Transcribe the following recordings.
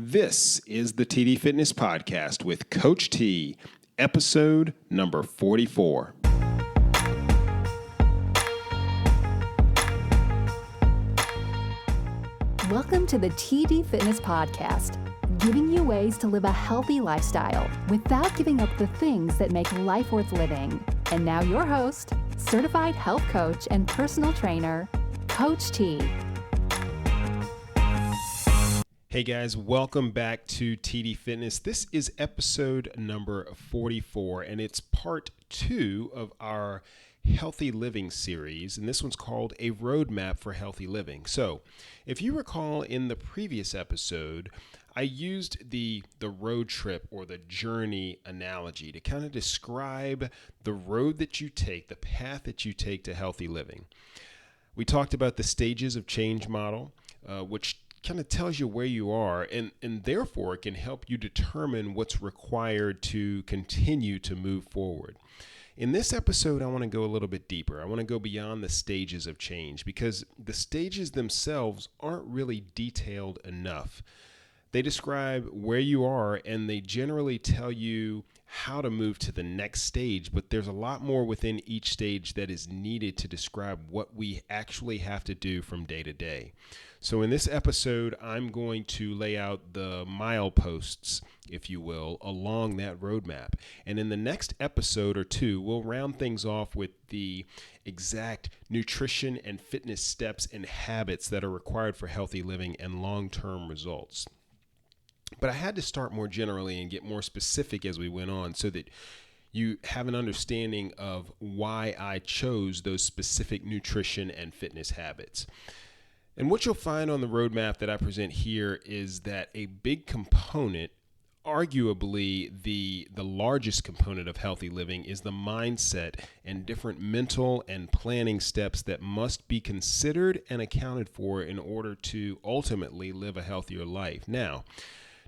This is the TD Fitness Podcast with Coach T, episode number 44. Welcome to the TD Fitness Podcast, giving you ways to live a healthy lifestyle without giving up the things that make life worth living. And now your host, certified health coach and personal trainer, Coach T. Hey guys, welcome back to TD Fitness. This is episode number 44, and it's part 2 of our Healthy Living series, and this one's called A Roadmap for Healthy Living. So, if you recall in the previous episode, I used the road trip or the journey analogy to kind of describe the road that you take, the path that you take to healthy living. We talked about the stages of change model, which kind of tells you where you are, and therefore it can help you determine what's required to continue to move forward. In this episode, I want to go a little bit deeper. I want to go beyond the stages of change because the stages themselves aren't really detailed enough. They describe where you are and they generally tell you how to move to the next stage, but there's a lot more within each stage that is needed to describe what we actually have to do from day to day. So in this episode, I'm going to lay out the mileposts, if you will, along that roadmap. And in the next episode or two, we'll round things off with the exact nutrition and fitness steps and habits that are required for healthy living and long-term results. But I had to start more generally and get more specific as we went on so that you have an understanding of why I chose those specific nutrition and fitness habits. And what you'll find on the roadmap that I present here is that a big component, arguably the largest component of healthy living, is the mindset and different mental and planning steps that must be considered and accounted for in order to ultimately live a healthier life. Now,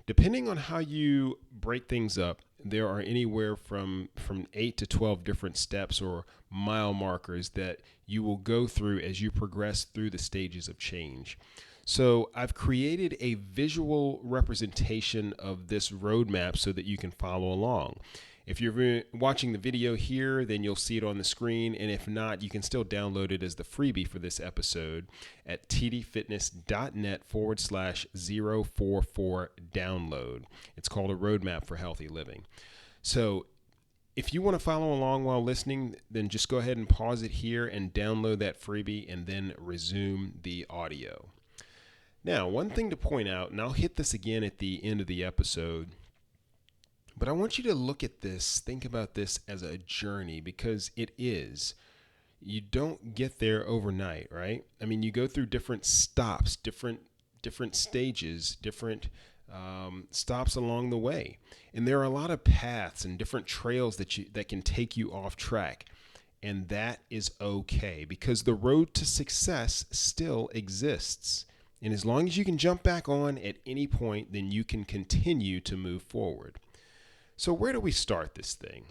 depending on how you break things up, there are anywhere from 8 to 12 different steps or mile markers that you will go through as you progress through the stages of change. So I've created a visual representation of this roadmap so that you can follow along. If you're watching the video here, then you'll see it on the screen. And if not, you can still download it as the freebie for this episode at tdfitness.net/044 download. It's called A Roadmap for Healthy Living. So if you want to follow along while listening, then just go ahead and pause it here and download that freebie and then resume the audio. Now, one thing to point out, and I'll hit this again at the end of the episode, but I want you to look at this, think about this as a journey because it is. You don't get there overnight, right? I mean, you go through different stops, different stages, different stops along the way. And there are a lot of paths and different trails that can take you off track. And that is okay because the road to success still exists. And as long as you can jump back on at any point, then you can continue to move forward. So where do we start this thing?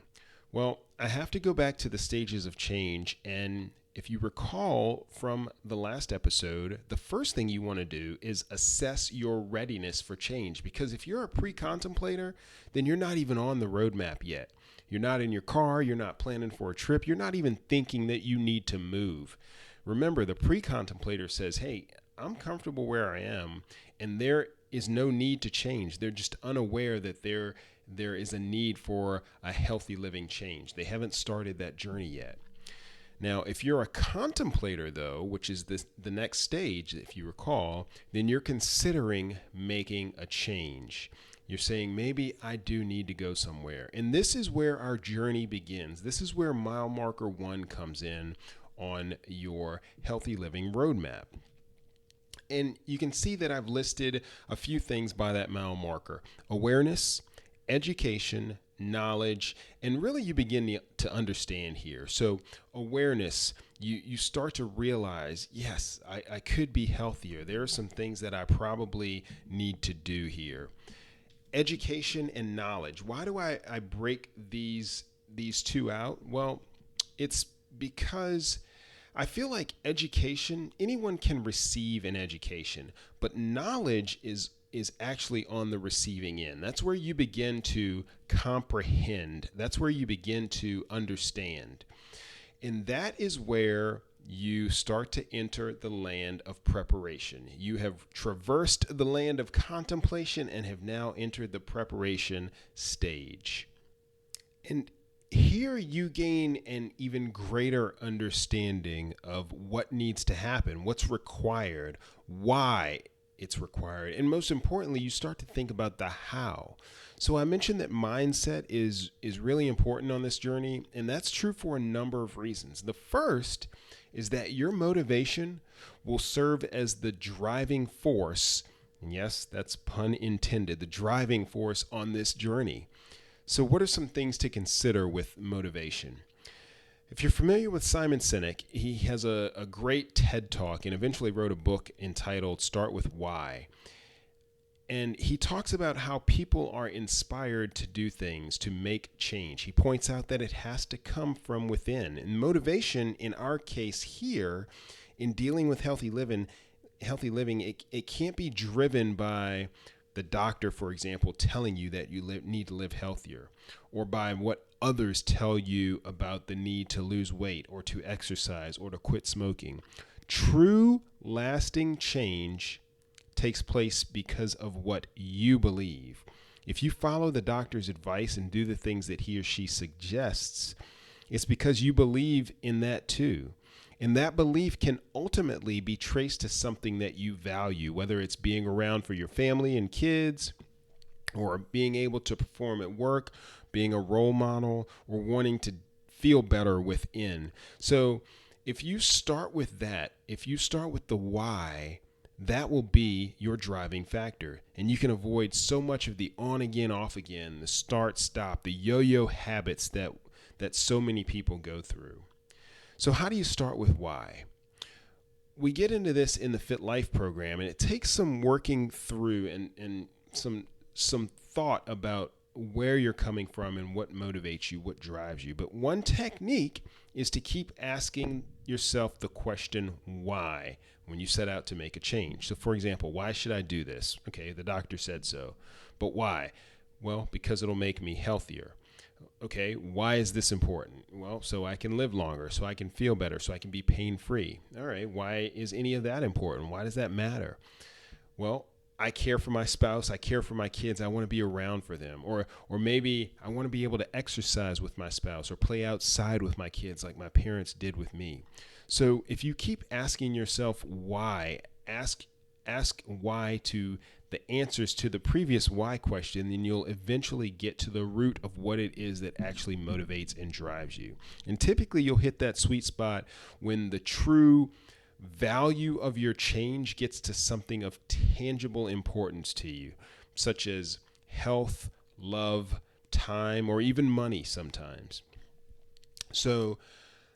Well, I have to go back to the stages of change. And if you recall from the last episode, the first thing you want to do is assess your readiness for change. Because if you're a pre-contemplator, then you're not even on the roadmap yet. You're not in your car. You're not planning for a trip. You're not even thinking that you need to move. Remember, the pre-contemplator says, hey, I'm comfortable where I am, and there is no need to change. They're just unaware that there is a need for a healthy living change. They haven't started that journey yet. Now, if you're a contemplator, though, which is the next stage, if you recall, then you're considering making a change. You're saying, maybe I do need to go somewhere. And this is where our journey begins. This is where mile marker 1 comes in on your healthy living roadmap. And you can see that I've listed a few things by that mile marker: awareness, education, knowledge, and really you begin to understand here. So awareness, you start to realize, yes, I could be healthier. There are some things that I probably need to do here. Education and knowledge. Why do I break these two out? Well, it's because I feel like education, anyone can receive an education, but knowledge is is actually on the receiving end. That's where you begin to comprehend. That's where you begin to understand. And that is where you start to enter the land of preparation. You have traversed the land of contemplation and have now entered the preparation stage. And here you gain an even greater understanding of what needs to happen, what's required, why it's required, and most importantly, you start to think about the how. So I mentioned that mindset is really important on this journey, and that's true for a number of reasons. The first is that your motivation will serve as the driving force, and yes, that's pun intended, the driving force on this journey. So what are some things to consider with motivation? If you're familiar with Simon Sinek, he has a great TED Talk and eventually wrote a book entitled Start With Why. And he talks about how people are inspired to do things, to make change. He points out that it has to come from within. And motivation, in our case here, in dealing with healthy living, it can't be driven by the doctor, for example, telling you that you need to live healthier, or by what others tell you about the need to lose weight or to exercise or to quit smoking. True, lasting change takes place because of what you believe. If you follow the doctor's advice and do the things that he or she suggests, it's because you believe in that too. And that belief can ultimately be traced to something that you value, whether it's being around for your family and kids, or being able to perform at work, being a role model, or wanting to feel better within. So if you start with that, if you start with the why, that will be your driving factor. And you can avoid so much of the on again, off again, the start, stop, the yo-yo habits that so many people go through. So how do you start with why? We get into this in the Fit Life program, and it takes some working through and some thought about where you're coming from and what motivates you, what drives you. But one technique is to keep asking yourself the question why when you set out to make a change. So for example, why should I do this? Okay, the doctor said so. But why? Well, because it'll make me healthier. Okay, why is this important? Well, so I can live longer, so I can feel better, so I can be pain-free. All right, why is any of that important? Why does that matter? Well, I care for my spouse, I care for my kids, I want to be around for them. Or maybe I want to be able to exercise with my spouse or play outside with my kids like my parents did with me. So if you keep asking yourself why, ask why to the answers to the previous why question, then you'll eventually get to the root of what it is that actually motivates and drives you. And typically you'll hit that sweet spot when the true value of your change gets to something of tangible importance to you, such as health, love, time, or even money sometimes. So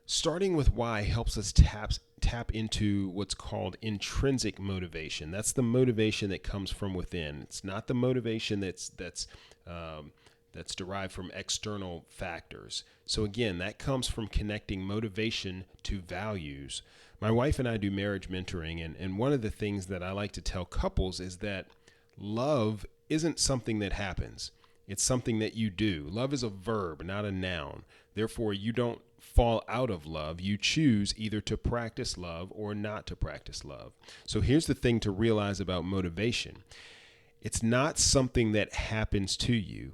starting with why helps us tap into what's called intrinsic motivation. That's the motivation that comes from within. It's not the motivation that's derived from external factors. So again, that comes from connecting motivation to values. My wife and I do marriage mentoring, and one of the things that I like to tell couples is that love isn't something that happens. It's something that you do. Love is a verb, not a noun. Therefore, you don't fall out of love. You choose either to practice love or not to practice love. So here's the thing to realize about motivation. It's not something that happens to you.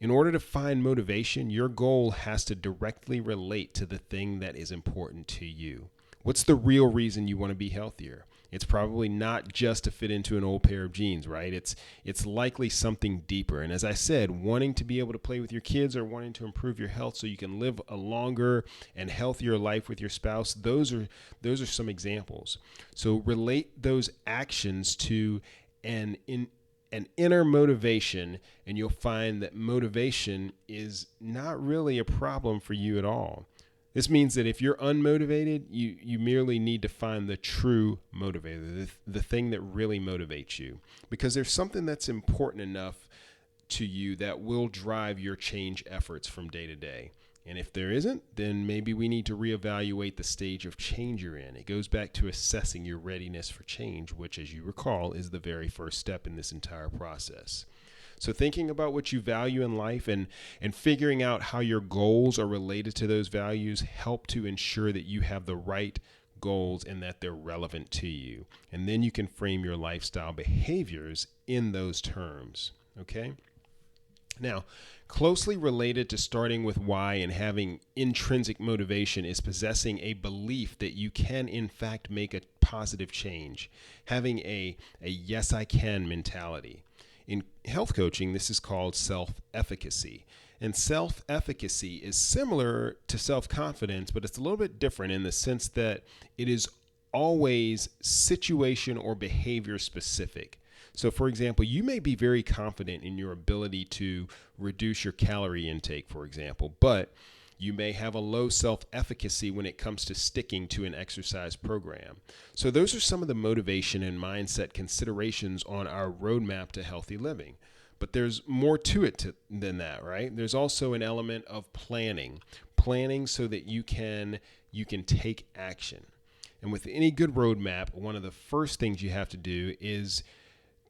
In order to find motivation, your goal has to directly relate to the thing that is important to you. What's the real reason you want to be healthier? It's probably not just to fit into an old pair of jeans, right? It's likely something deeper. And as I said, wanting to be able to play with your kids or wanting to improve your health so you can live a longer and healthier life with your spouse, those are some examples. So relate those actions to an inner motivation, and you'll find that motivation is not really a problem for you at all. This means that if you're unmotivated, you merely need to find the true motivator, the thing that really motivates you. Because there's something that's important enough to you that will drive your change efforts from day to day. And if there isn't, then maybe we need to reevaluate the stage of change you're in. It goes back to assessing your readiness for change, which, as you recall, is the very first step in this entire process. So thinking about what you value in life and figuring out how your goals are related to those values help to ensure that you have the right goals and that they're relevant to you. And then you can frame your lifestyle behaviors in those terms. Okay? Now, closely related to starting with why and having intrinsic motivation is possessing a belief that you can, in fact, make a positive change, having a yes, I can mentality. In health coaching, this is called self-efficacy. And self-efficacy is similar to self-confidence, but it's a little bit different in the sense that it is always situation or behavior specific. So, for example, you may be very confident in your ability to reduce your calorie intake, for example, but you may have a low self-efficacy when it comes to sticking to an exercise program. So those are some of the motivation and mindset considerations on our roadmap to healthy living. But there's more to it than that, right? There's also an element of planning so that you can take action. And with any good roadmap, one of the first things you have to do is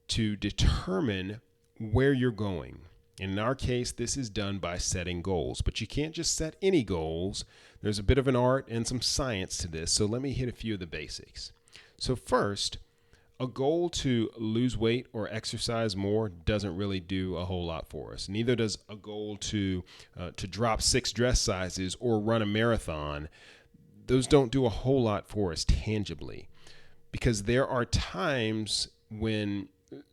to determine where you're going. And in our case, this is done by setting goals, but you can't just set any goals. There's a bit of an art and some science to this. So let me hit a few of the basics. So first, a goal to lose weight or exercise more doesn't really do a whole lot for us. Neither does a goal to drop 6 dress sizes or run a marathon. Those don't do a whole lot for us tangibly, because there are times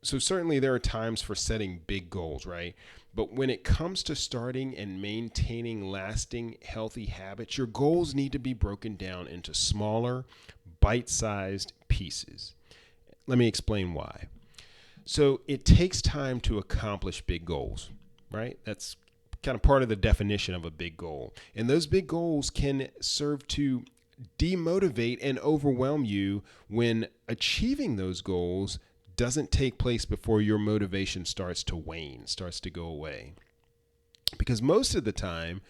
certainly there are times for setting big goals, right? But when it comes to starting and maintaining lasting healthy habits, your goals need to be broken down into smaller, bite-sized pieces. Let me explain why. So it takes time to accomplish big goals, right? That's kind of part of the definition of a big goal. And those big goals can serve to demotivate and overwhelm you when achieving those goals doesn't take place before your motivation starts to wane, starts to go away. Because most of the time,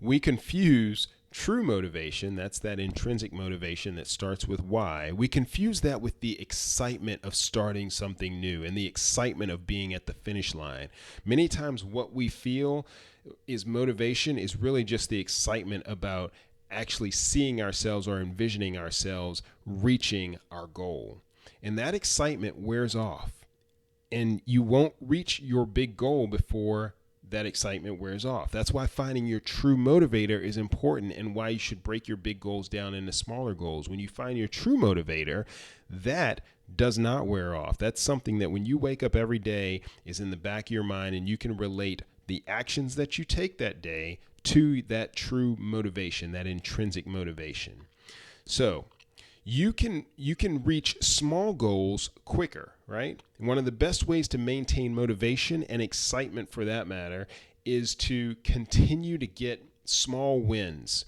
we confuse true motivation, that's that intrinsic motivation that starts with why. We confuse that with the excitement of starting something new and the excitement of being at the finish line. Many times what we feel is motivation is really just the excitement about actually seeing ourselves or envisioning ourselves reaching our goal. And that excitement wears off, and you won't reach your big goal before that excitement wears off. That's why finding your true motivator is important, and why you should break your big goals down into smaller goals. When you find your true motivator, that does not wear off. That's something that when you wake up every day is in the back of your mind, and you can relate the actions that you take that day to that true motivation, that intrinsic motivation. So you can reach small goals quicker, right? And one of the best ways to maintain motivation and excitement, for that matter, is to continue to get small wins.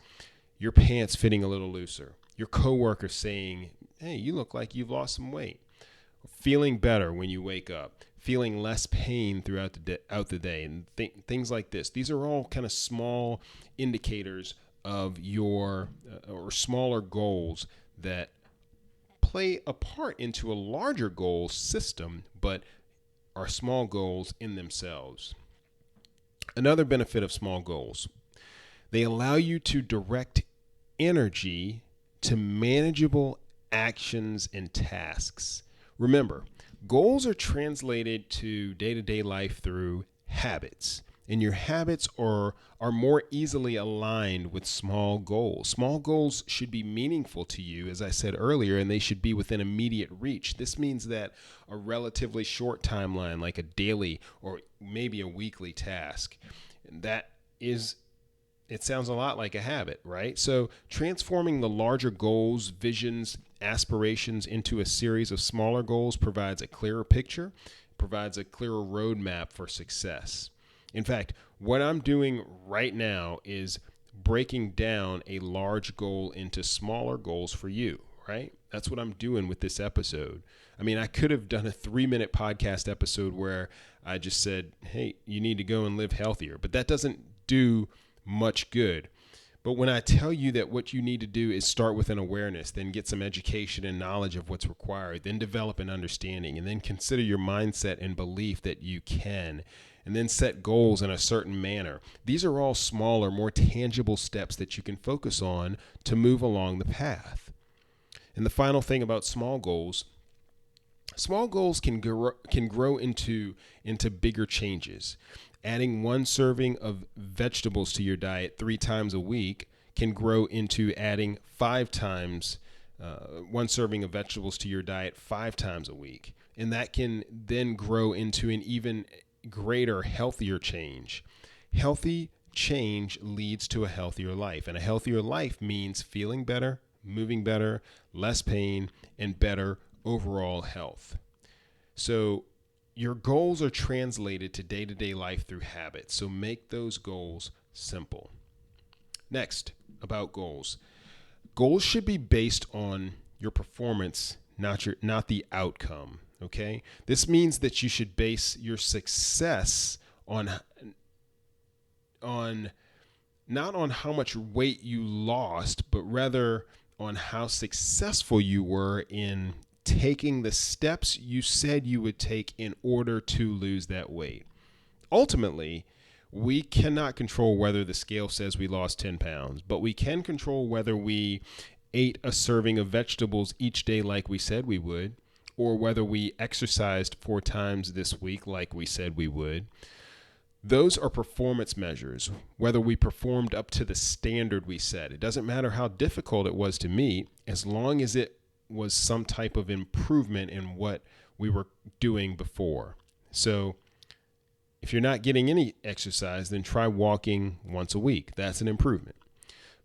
Your pants fitting a little looser. Your coworker saying, "Hey, you look like you've lost some weight." Feeling better when you wake up. Feeling less pain throughout the day, and things like this. These are all kind of small indicators of your or smaller goals that play a part into a larger goal system, but are small goals in themselves. Another benefit of small goals: they allow you to direct energy to manageable actions and tasks. Remember, goals are translated to day-to-day life through habits. And your habits are more easily aligned with small goals. Small goals should be meaningful to you, as I said earlier, and they should be within immediate reach. This means that a relatively short timeline, like a daily or maybe a weekly task, it sounds a lot like a habit, right? So transforming the larger goals, visions, aspirations into a series of smaller goals provides a clearer picture, provides a clearer roadmap for success. In fact, what I'm doing right now is breaking down a large goal into smaller goals for you, right? That's what I'm doing with this episode. I mean, I could have done a 3-minute podcast episode where I just said, hey, you need to go and live healthier, but that doesn't do much good. But when I tell you that what you need to do is start with an awareness, then get some education and knowledge of what's required, then develop an understanding, and then consider your mindset and belief that you can, and then set goals in a certain manner. These are all smaller, more tangible steps that you can focus on to move along the path. And the final thing about small goals can grow into bigger changes. Adding one serving of vegetables to your diet 3 times a week can grow into adding 5 times one serving of vegetables to your diet 5 times a week. And that can then grow into an even greater, healthier change. Healthy change leads to a healthier life. And a healthier life means feeling better, moving better, less pain, and better overall health. So your goals are translated to day-to-day life through habits. So make those goals simple. Next, about goals. Goals should be based on your performance, not the outcome. Okay? This means that you should base your success on not on how much weight you lost, but rather on how successful you were in taking the steps you said you would take in order to lose that weight. Ultimately, we cannot control whether the scale says we lost 10 pounds, but we can control whether we ate a serving of vegetables each day like we said we would, or whether we exercised 4 times this week like we said we would. Those are performance measures, whether we performed up to the standard we set. It doesn't matter how difficult it was to meet, as long as it was some type of improvement in what we were doing before. So if you're not getting any exercise, then try walking once a week. That's an improvement.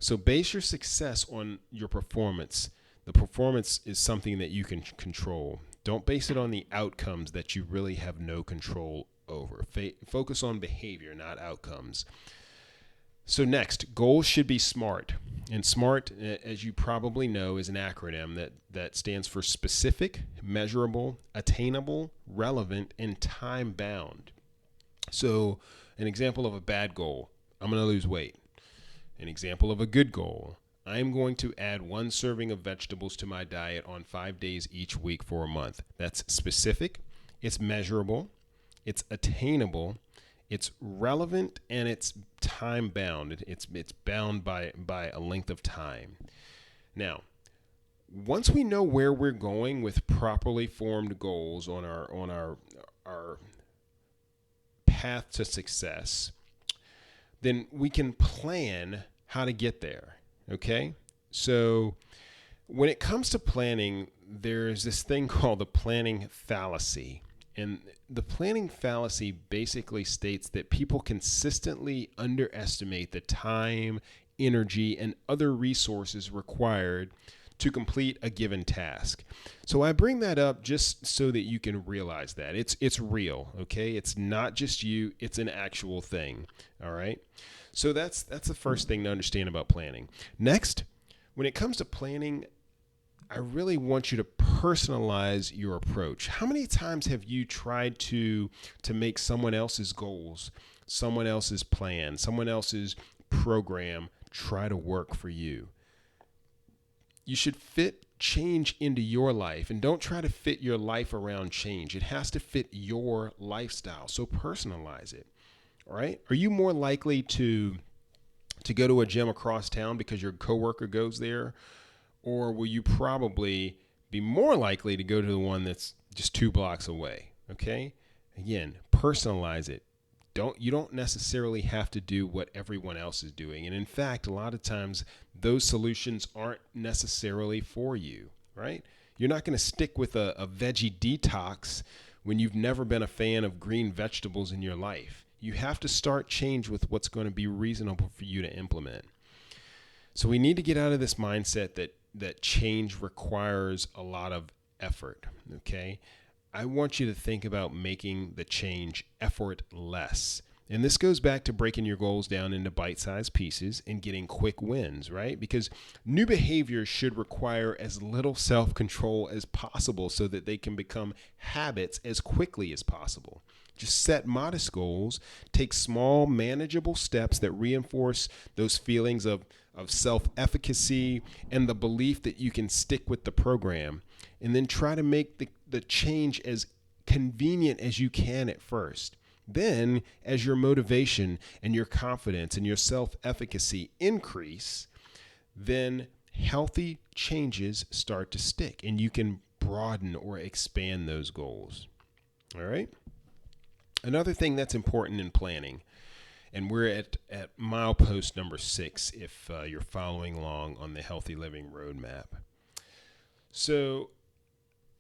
So base your success on your performance. The performance is something that you can control. Don't base it on the outcomes that you really have no control over. Focus on behavior, not outcomes. So next, goals should be SMART. And SMART, as you probably know, is an acronym that stands for specific, measurable, attainable, relevant, and time-bound. So an example of a bad goal, I'm going to lose weight. An example of a good goal, I'm going to add 1 serving of vegetables to my diet on 5 days each week for a month. That's specific, it's measurable, it's attainable, it's relevant, and it's time bound. It's bound by a length of time. Now, once we know where we're going with properly formed goals on our path to success, then we can plan how to get there. Okay? So when it comes to planning, there's this thing called the planning fallacy. And the planning fallacy basically states that people consistently underestimate the time, energy, and other resources required to complete a given task. So I bring that up just so that you can realize that it's real, okay? It's not just you, it's an actual thing, all right? So that's the first thing to understand about planning. Next, when it comes to planning, I really want you to personalize your approach. How many times have you tried to make someone else's goals, someone else's plan, someone else's program try to work for you? You should fit change into your life, and don't try to fit your life around change. It has to fit your lifestyle. So personalize it. All right? Are you more likely to go to a gym across town because your coworker goes there? Or will you probably be more likely to go to the one that's just 2 blocks away? Okay? Again, personalize it. You don't necessarily have to do what everyone else is doing. And in fact, a lot of times those solutions aren't necessarily for you, right? You're not going to stick with a veggie detox when you've never been a fan of green vegetables in your life. You have to start change with what's going to be reasonable for you to implement. So we need to get out of this mindset that change requires a lot of effort, okay? I want you to think about making the change effortless. And this goes back to breaking your goals down into bite-sized pieces and getting quick wins, right? Because new behaviors should require as little self-control as possible so that they can become habits as quickly as possible. Just set modest goals, take small, manageable steps that reinforce those feelings of self-efficacy and the belief that you can stick with the program, and then try to make the change as convenient as you can at first. Then, as your motivation and your confidence and your self-efficacy increase, then healthy changes start to stick and you can broaden or expand those goals. All right? Another thing that's important in planning, and we're at milepost number 6 if you're following along on the Healthy Living Roadmap. So,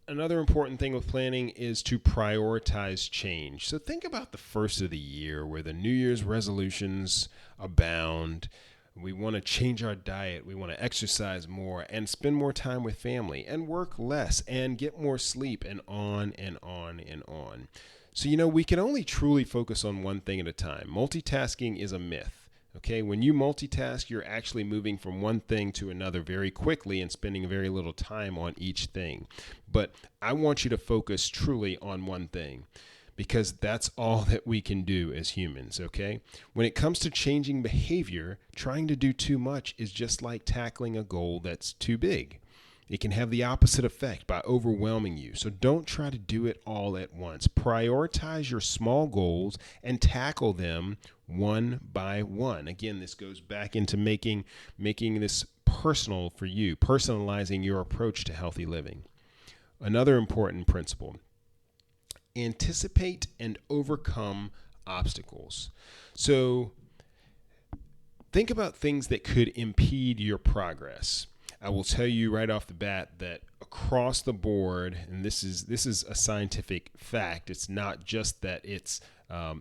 another important thing with planning is to prioritize change. So think about the first of the year where the New Year's resolutions abound. We want to change our diet. We want to exercise more and spend more time with family and work less and get more sleep and on and on and on. So, we can only truly focus on one thing at a time. Multitasking is a myth. Okay, when you multitask, you're actually moving from one thing to another very quickly and spending very little time on each thing. But I want you to focus truly on one thing because that's all that we can do as humans, okay? When it comes to changing behavior, trying to do too much is just like tackling a goal that's too big. It can have the opposite effect by overwhelming you. So don't try to do it all at once. Prioritize your small goals and tackle them one by one. Again, this goes back into making this personal for you, personalizing your approach to healthy living. Another important principle: anticipate and overcome obstacles. So think about things that could impede your progress. I will tell you right off the bat that across the board, and this is a scientific fact, it's not just that it's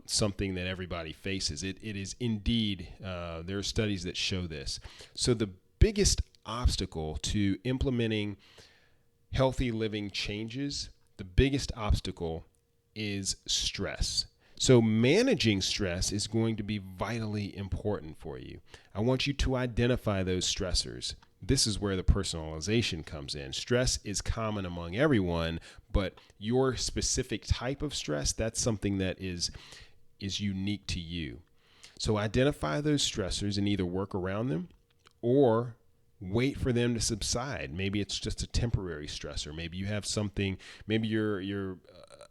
something that everybody faces. It is indeed, there are studies that show this. So the biggest obstacle to implementing healthy living changes, the biggest obstacle is stress. So managing stress is going to be vitally important for you. I want you to identify those stressors. This is where the personalization comes in. Stress is common among everyone, but your specific type of stress, that's something that is unique to you. So identify those stressors and either work around them or wait for them to subside. Maybe it's just a temporary stressor. Maybe you have something, maybe you're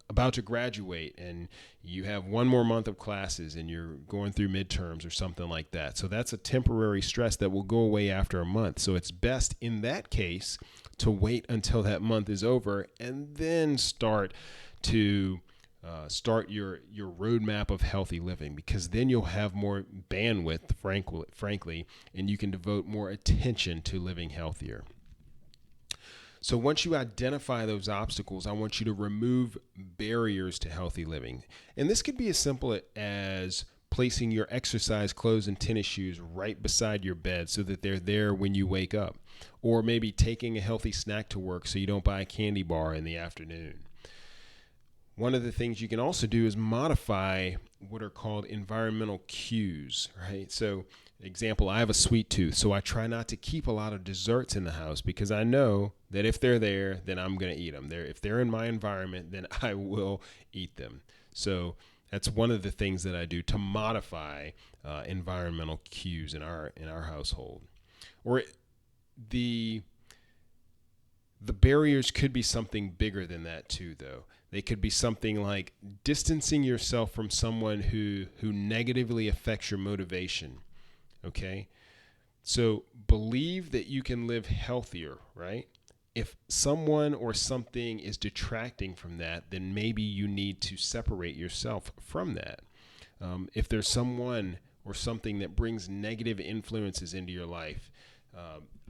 about to graduate and you have one more month of classes and you're going through midterms or something like that. So that's a temporary stress that will go away after a month. So it's best in that case to wait until that month is over and then start your roadmap of healthy living, because then you'll have more bandwidth, frankly, and you can devote more attention to living healthier. So once you identify those obstacles, I want you to remove barriers to healthy living. And this could be as simple as placing your exercise clothes and tennis shoes right beside your bed so that they're there when you wake up. Or maybe taking a healthy snack to work so you don't buy a candy bar in the afternoon. One of the things you can also do is modify what are called environmental cues, right? So, example, I have a sweet tooth, so I try not to keep a lot of desserts in the house because I know that if they're there, then I'm going to eat them. If they're in my environment, then I will eat them. So that's one of the things that I do to modify environmental cues in our household. Or the barriers could be something bigger than that too, though. They could be something like distancing yourself from someone who negatively affects your motivation. Okay? So believe that you can live healthier, right? If someone or something is detracting from that, then maybe you need to separate yourself from that. If there's someone or something that brings negative influences into your life,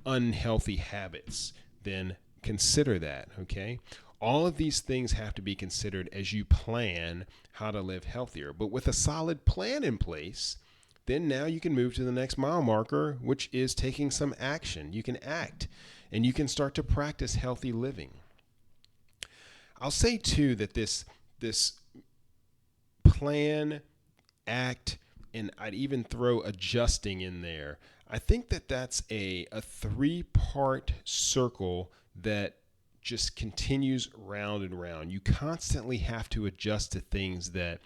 unhealthy habits, then consider that, okay? All of these things have to be considered as you plan how to live healthier. But with a solid plan in place, then now you can move to the next mile marker, which is taking some action. You can act and you can start to practice healthy living. I'll say too that this plan, act, and I'd even throw adjusting in there. I think that that's a three-part circle that just continues round and round. You constantly have to adjust to things that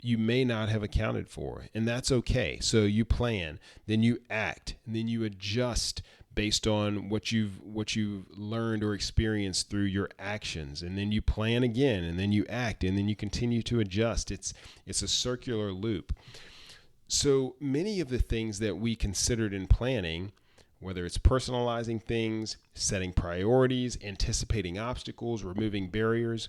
you may not have accounted for, and that's okay. So you plan, then you act, and then you adjust based on what you've learned or experienced through your actions, and then you plan again, and then you act, and then you continue to adjust. It's a circular loop. So many of the things that we considered in planning, whether it's personalizing things, setting priorities, anticipating obstacles, removing barriers,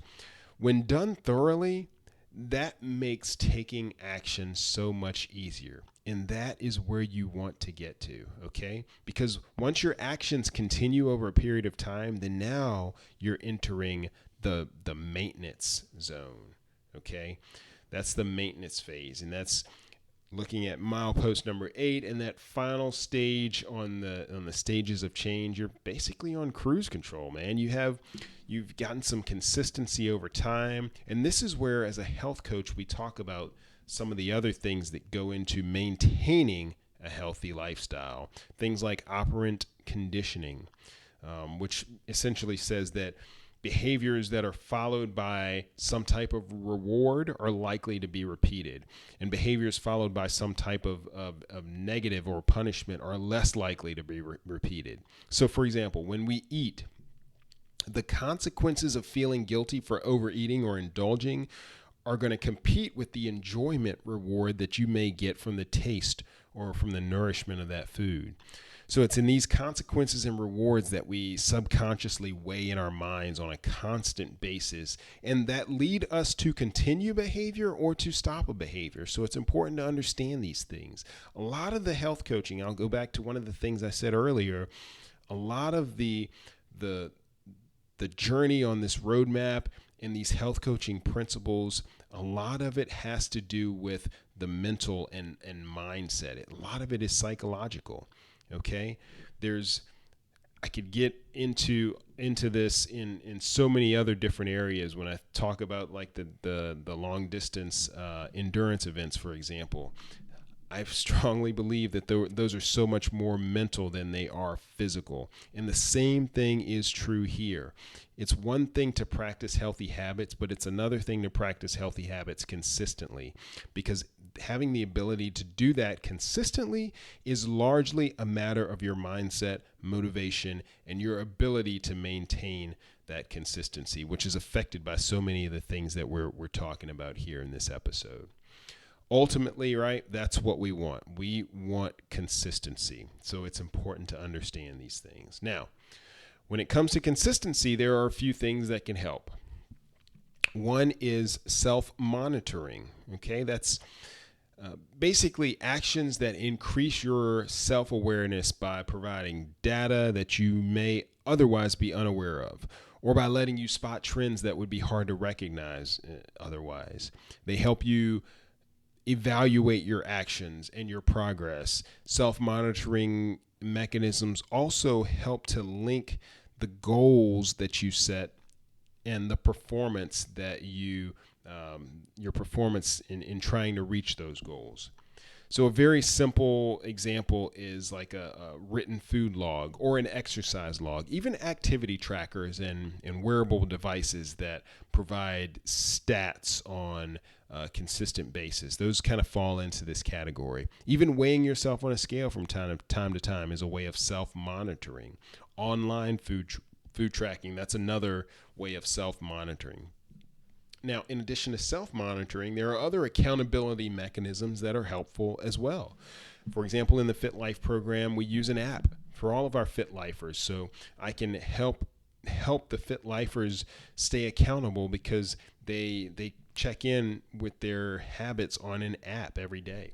when done thoroughly, that makes taking action so much easier. And that is where you want to get to, okay? Because once your actions continue over a period of time, then now you're entering the maintenance zone, okay? That's the maintenance phase, and that's looking at milepost number 8, and that final stage on the stages of change. You're basically on cruise control, man. You've gotten some consistency over time, and this is where, as a health coach, we talk about some of the other things that go into maintaining a healthy lifestyle. Things like operant conditioning, which essentially says that behaviors that are followed by some type of reward are likely to be repeated, and behaviors followed by some type of negative or punishment are less likely to be repeated. So, for example, when we eat, the consequences of feeling guilty for overeating or indulging are going to compete with the enjoyment reward that you may get from the taste or from the nourishment of that food. So it's in these consequences and rewards that we subconsciously weigh in our minds on a constant basis, and that lead us to continue behavior or to stop a behavior. So it's important to understand these things. A lot of the health coaching, I'll go back to one of the things I said earlier, a lot of the journey on this roadmap and these health coaching principles, a lot of it has to do with the mental and mindset. A lot of it is psychological. Okay, I could get into this in so many other different areas when I talk about like the long distance endurance events, for example. I strongly believe that those are so much more mental than they are physical. And the same thing is true here. It's one thing to practice healthy habits, but it's another thing to practice healthy habits consistently, because having the ability to do that consistently is largely a matter of your mindset, motivation, and your ability to maintain that consistency, which is affected by so many of the things that we're talking about here in this episode. Ultimately, right, that's what we want. We want consistency. So it's important to understand these things. Now, when it comes to consistency, there are a few things that can help. One is self-monitoring. Okay, that's basically actions that increase your self-awareness by providing data that you may otherwise be unaware of, or by letting you spot trends that would be hard to recognize otherwise. They help you evaluate your actions and your progress. Self-monitoring mechanisms also help to link the goals that you set and the performance that your performance in trying to reach those goals. So a very simple example is like a written food log or an exercise log, even activity trackers and wearable devices that provide stats on a consistent basis. Those kind of fall into this category. Even weighing yourself on a scale from time to time is a way of self-monitoring. Online food tracking, that's another way of self-monitoring. Now, in addition to self-monitoring, there are other accountability mechanisms that are helpful as well. For example, in the Fit Life program, we use an app for all of our Fit Lifers, so I can help the Fit Lifers stay accountable because they check in with their habits on an app every day.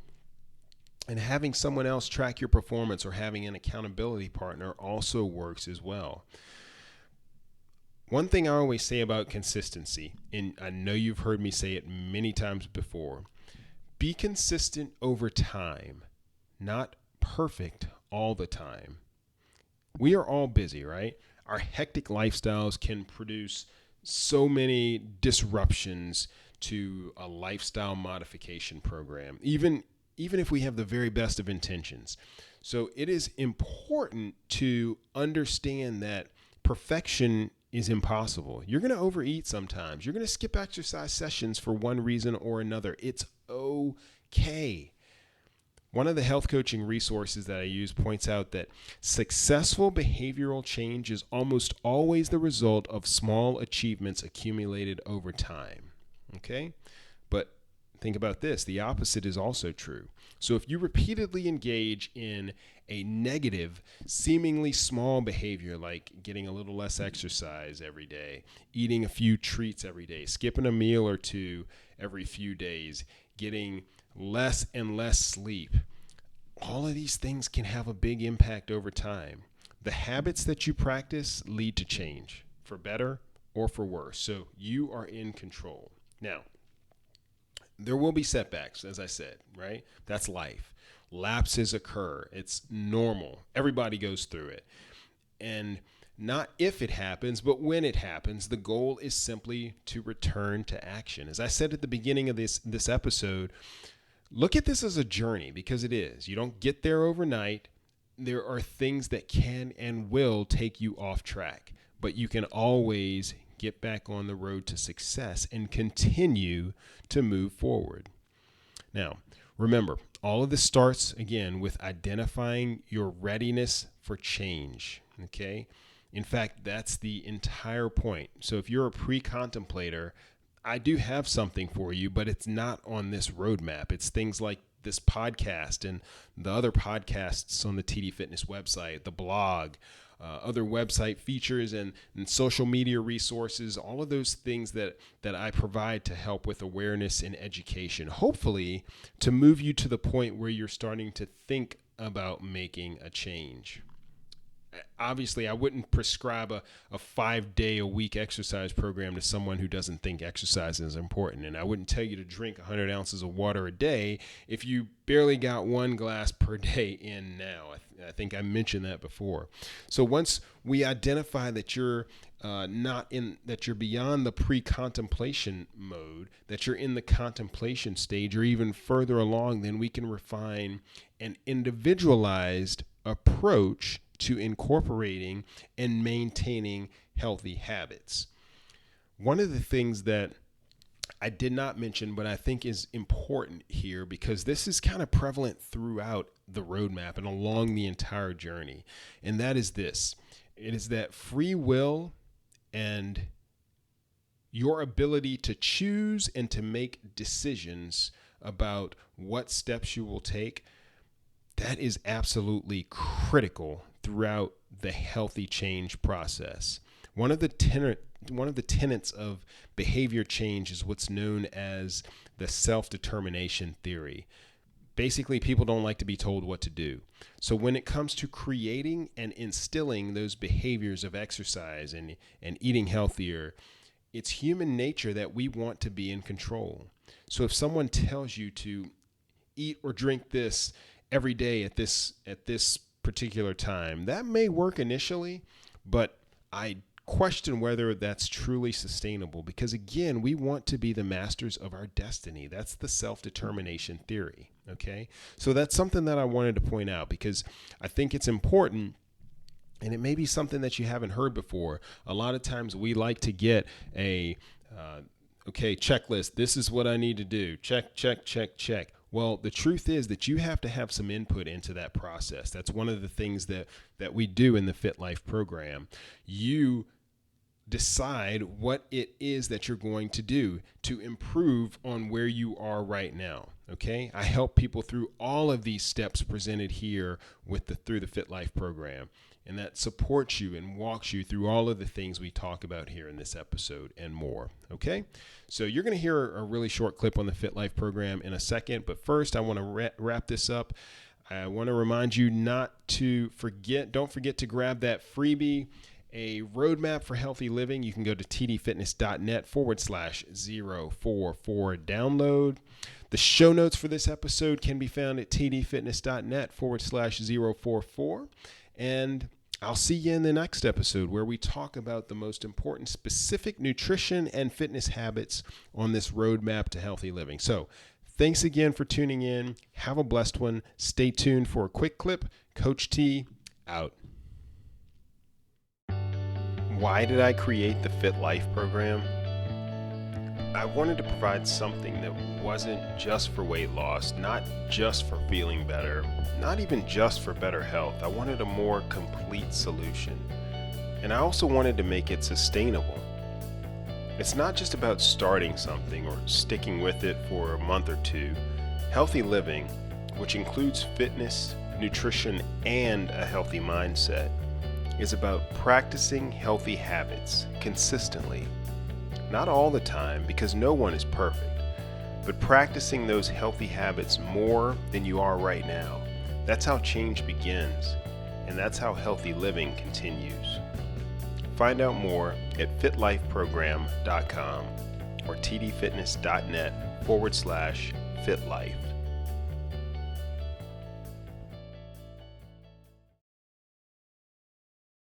And having someone else track your performance or having an accountability partner also works as well. One thing I always say about consistency, and I know you've heard me say it many times before, be consistent over time, not perfect all the time. We are all busy, right? Our hectic lifestyles can produce so many disruptions to a lifestyle modification program, even if we have the very best of intentions. So it is important to understand that perfection is impossible. You're going to overeat sometimes. You're going to skip exercise sessions for one reason or another. It's okay. One of the health coaching resources that I use points out that successful behavioral change is almost always the result of small achievements accumulated over time. Okay? But think about this. The opposite is also true. So if you repeatedly engage in a negative, seemingly small behavior like getting a little less exercise every day, eating a few treats every day, skipping a meal or two every few days, getting less and less sleep, all of these things can have a big impact over time. The habits that you practice lead to change, for better or for worse. So you are in control. Now, there will be setbacks, as I said, right? That's life. Lapses occur. It's normal. Everybody goes through it. And not if it happens, but when it happens, the goal is simply to return to action. As I said at the beginning of this episode, look at this as a journey, because it is. You don't get there overnight. There are things that can and will take you off track, but you can always get back on the road to success and continue to move forward. Now, remember, all of this starts, again, with identifying your readiness for change, okay? In fact, that's the entire point. So if you're a pre-contemplator, I do have something for you, but it's not on this roadmap. It's things like this podcast and the other podcasts on the TD Fitness website, the blog, other website features and social media resources, all of those things that I provide to help with awareness and education, hopefully to move you to the point where you're starting to think about making a change. Obviously, I wouldn't prescribe a 5-day-a-week exercise program to someone who doesn't think exercise is important. And I wouldn't tell you to drink 100 ounces of water a day if you barely got 1 glass per day in now. I think I mentioned that before. So once we identify that you're that you're beyond the pre-contemplation mode, that you're in the contemplation stage or even further along, then we can refine an individualized approach to incorporating and maintaining healthy habits. One of the things that I did not mention, but I think is important here, because this is kind of prevalent throughout the roadmap and along the entire journey, and that is this. It is that free will and your ability to choose and to make decisions about what steps you will take, that is absolutely critical throughout the healthy change process. One of the tenets of behavior change is what's known as the self-determination theory. Basically, people don't like to be told what to do. So when it comes to creating and instilling those behaviors of exercise and eating healthier, it's human nature that we want to be in control. So if someone tells you to eat or drink this every day at this particular time, that may work initially, but I question whether that's truly sustainable, because again, we want to be the masters of our destiny. That's the self-determination theory. Okay, so that's something that I wanted to point out, because I think it's important, and it may be something that you haven't heard before. A lot of times we like to get a checklist. This is what I need to do. Check, check, check, check. Well, the truth is that you have to have some input into that process. That's one of the things that we do in the Fit Life program. You decide what it is that you're going to do to improve on where you are right now. Okay? I help people through all of these steps presented here through the Fit Life program, and that supports you and walks you through all of the things we talk about here in this episode and more. Okay? So you're going to hear a really short clip on the Fit Life program in a second, but first I want to wrap this up. I want to remind you don't forget to grab that freebie, a roadmap for healthy living. You can go to tdfitness.net/044 download. The show notes for this episode can be found at tdfitness.net/044. And I'll see you in the next episode where we talk about the most important specific nutrition and fitness habits on this roadmap to healthy living. So thanks again for tuning in. Have a blessed one. Stay tuned for a quick clip. Coach T, out. Why did I create the Fit Life program? I wanted to provide something that wasn't just for weight loss, not just for feeling better, not even just for better health. I wanted a more complete solution. And I also wanted to make it sustainable. It's not just about starting something or sticking with it for a month or two. Healthy living, which includes fitness, nutrition, and a healthy mindset, is about practicing healthy habits consistently. Not all the time, because no one is perfect, but practicing those healthy habits more than you are right now. That's how change begins, and that's how healthy living continues. Find out more at fitlifeprogram.com or tdfitness.net/fitlife.